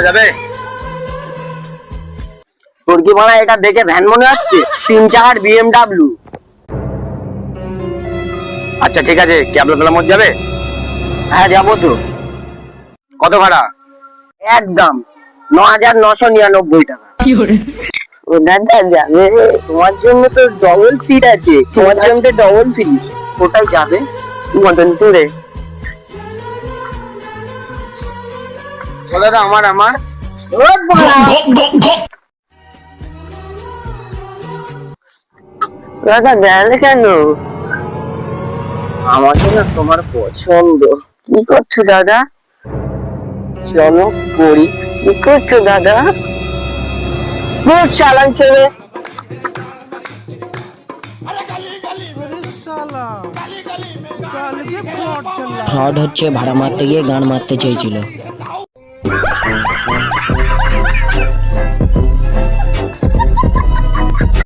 যাবে তোর কি বলা এটা দেখে ভ্যান মনে হচ্ছে? 3 চাকার BMW। আচ্ছা ঠিক আছে, ক্যাবলা মত যাবে? হ্যাঁ যাবো তো। কত ভাড়া? একদম 9,999 টাকা। ও দাদা যাবে, তোমার জন্য তো ডবল সিট আছে, তোমার জন্য ডবল ফ্রি। কোথায় যাবে? মদনপুরে। ও দাদা আমার দাদা গেলে কেন? আমাকে না তোমার পছন্দ। কি করছো দাদা? চলো করি। কি করছো দাদা? খুব চালান ছেলে। ফ্রড হচ্ছে, ভাড়া মারতে গিয়ে গান মারতে চেয়েছিল।